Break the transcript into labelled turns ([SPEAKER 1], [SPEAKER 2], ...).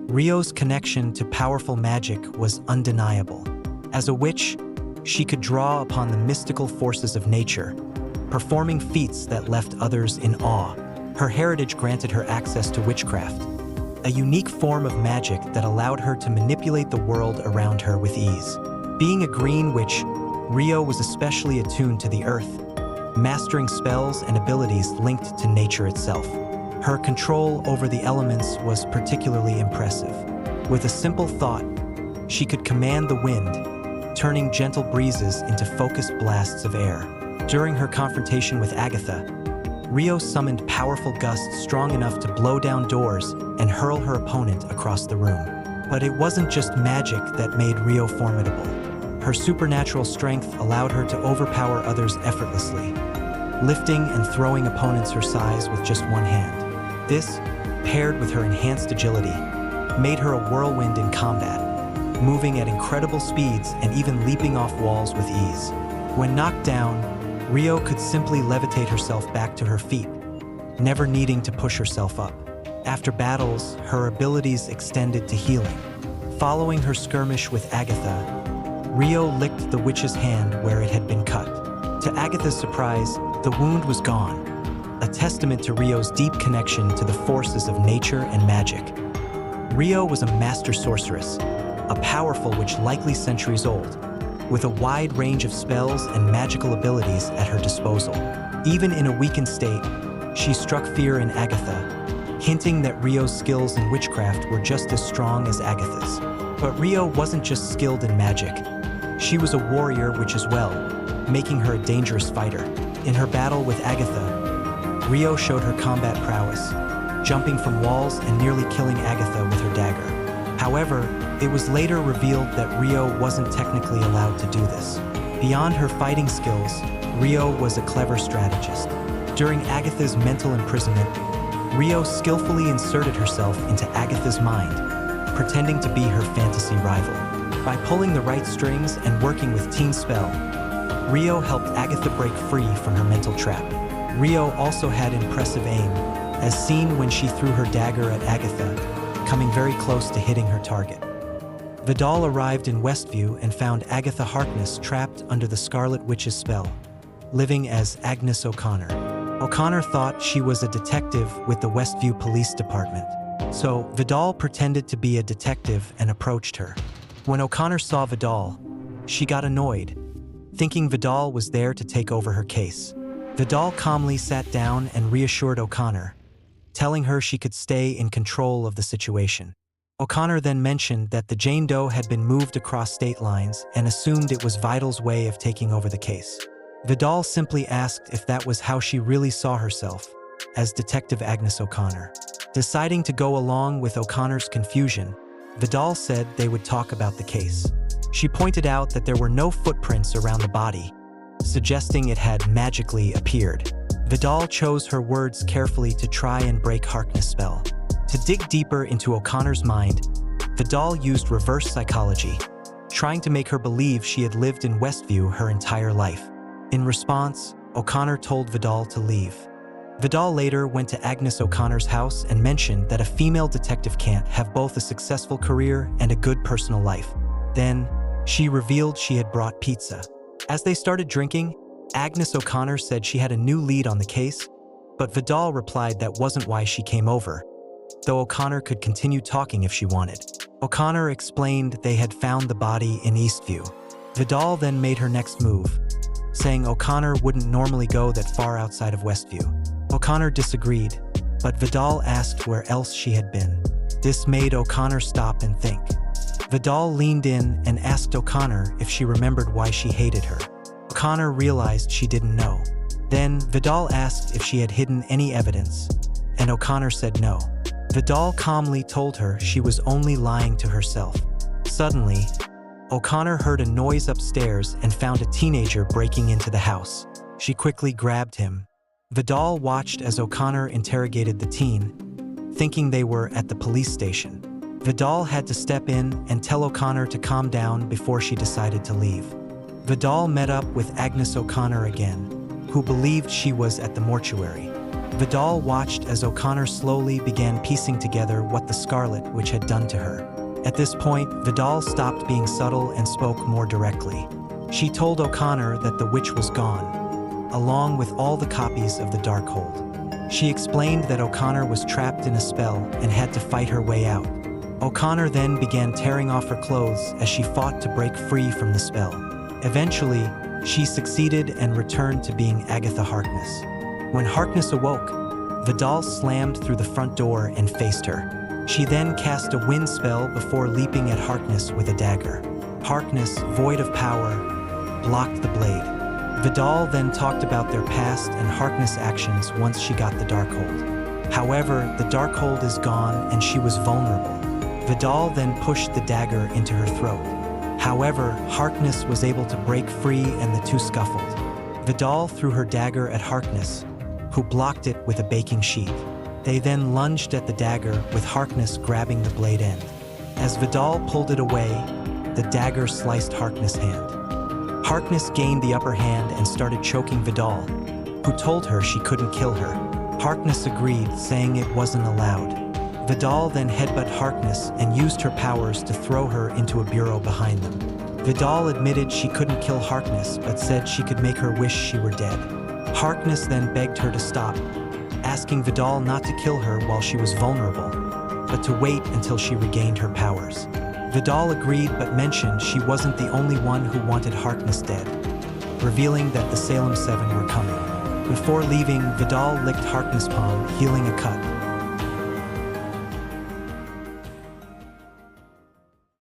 [SPEAKER 1] Rio's connection to powerful magic was undeniable. As a witch, she could draw upon the mystical forces of nature, performing feats that left others in awe. Her heritage granted her access to witchcraft, a unique form of magic that allowed her to manipulate the world around her with ease. Being a green witch, Rio was especially attuned to the earth, mastering spells and abilities linked to nature itself. Her control over the elements was particularly impressive. With a simple thought, she could command the wind, turning gentle breezes into focused blasts of air. During her confrontation with Agatha, Rio summoned powerful gusts strong enough to blow down doors and hurl her opponent across the room. But it wasn't just magic that made Rio formidable. Her supernatural strength allowed her to overpower others effortlessly, lifting and throwing opponents her size with just one hand. This, paired with her enhanced agility, made her a whirlwind in combat, moving at incredible speeds and even leaping off walls with ease. When knocked down, Rio could simply levitate herself back to her feet, never needing to push herself up. After battles, her abilities extended to healing. Following her skirmish with Agatha, Rio licked the witch's hand where it had been cut. To Agatha's surprise, the wound was gone, a testament to Rio's deep connection to the forces of nature and magic. Rio was a master sorceress, a powerful witch likely centuries old, with a wide range of spells and magical abilities at her disposal. Even in a weakened state, she struck fear in Agatha, hinting that Rio's skills in witchcraft were just as strong as Agatha's. But Rio wasn't just skilled in magic. She was a warrior witch as well, making her a dangerous fighter. In her battle with Agatha, Rio showed her combat prowess, jumping from walls and nearly killing Agatha with her dagger. However, it was later revealed that Rio wasn't technically allowed to do this. Beyond her fighting skills, Rio was a clever strategist. During Agatha's mental imprisonment, Rio skillfully inserted herself into Agatha's mind, pretending to be her fantasy rival. By pulling the right strings and working with Teen Spell, Rio helped Agatha break free from her mental trap. Rio also had impressive aim, as seen when she threw her dagger at Agatha, coming very close to hitting her target. Vidal arrived in Westview and found Agatha Harkness trapped under the Scarlet Witch's spell, living as Agnes O'Connor. O'Connor thought she was a detective with the Westview Police Department, so Vidal pretended to be a detective and approached her. When O'Connor saw Vidal, she got annoyed, thinking Vidal was there to take over her case. Vidal calmly sat down and reassured O'Connor, telling her she could stay in control of the situation. O'Connor then mentioned that the Jane Doe had been moved across state lines and assumed it was Vidal's way of taking over the case. Vidal simply asked if that was how she really saw herself, as Detective Agnes O'Connor. Deciding to go along with O'Connor's confusion, Vidal said they would talk about the case. She pointed out that there were no footprints around the body, suggesting it had magically appeared. Vidal chose her words carefully to try and break Harkness' spell. To dig deeper into O'Connor's mind, Vidal used reverse psychology, trying to make her believe she had lived in Westview her entire life. In response, O'Connor told Vidal to leave. Vidal later went to Agnes O'Connor's house and mentioned that a female detective can't have both a successful career and a good personal life. Then, she revealed she had brought pizza. As they started drinking, Agnes O'Connor said she had a new lead on the case, but Vidal replied that wasn't why she came over, though O'Connor could continue talking if she wanted. O'Connor explained they had found the body in Eastview. Vidal then made her next move, saying O'Connor wouldn't normally go that far outside of Westview. O'Connor disagreed, but Vidal asked where else she had been. This made O'Connor stop and think. Vidal leaned in and asked O'Connor if she remembered why she hated her. O'Connor realized she didn't know. Then Vidal asked if she had hidden any evidence, and O'Connor said no. Vidal calmly told her she was only lying to herself. Suddenly, O'Connor heard a noise upstairs and found a teenager breaking into the house. She quickly grabbed him. Vidal watched as O'Connor interrogated the teen, thinking they were at the police station. Vidal had to step in and tell O'Connor to calm down before she decided to leave. Vidal met up with Agnes O'Connor again, who believed she was at the mortuary. Vidal watched as O'Connor slowly began piecing together what the Scarlet Witch had done to her. At this point, Vidal stopped being subtle and spoke more directly. She told O'Connor that the witch was gone, along with all the copies of the Darkhold. She explained that O'Connor was trapped in a spell and had to fight her way out. O'Connor then began tearing off her clothes as she fought to break free from the spell. Eventually, she succeeded and returned to being Agatha Harkness. When Harkness awoke, Vidal slammed through the front door and faced her. She then cast a wind spell before leaping at Harkness with a dagger. Harkness, void of power, blocked the blade. Vidal then talked about their past and Harkness' actions once she got the Darkhold. However, the Darkhold is gone and she was vulnerable. Vidal then pushed the dagger into her throat. However, Harkness was able to break free and the two scuffled. Vidal threw her dagger at Harkness, who blocked it with a baking sheet. They then lunged at the dagger, with Harkness grabbing the blade end. As Vidal pulled it away, the dagger sliced Harkness' hand. Harkness gained the upper hand and started choking Vidal, who told her she couldn't kill her. Harkness agreed, saying it wasn't allowed. Vidal then headbutted Harkness and used her powers to throw her into a bureau behind them. Vidal admitted she couldn't kill Harkness, but said she could make her wish she were dead. Harkness then begged her to stop, asking Vidal not to kill her while she was vulnerable, but to wait until she regained her powers. Vidal agreed but mentioned she wasn't the only one who wanted Harkness dead, revealing that the Salem 7 were coming. Before leaving, Vidal licked Harkness' palm, healing a cut.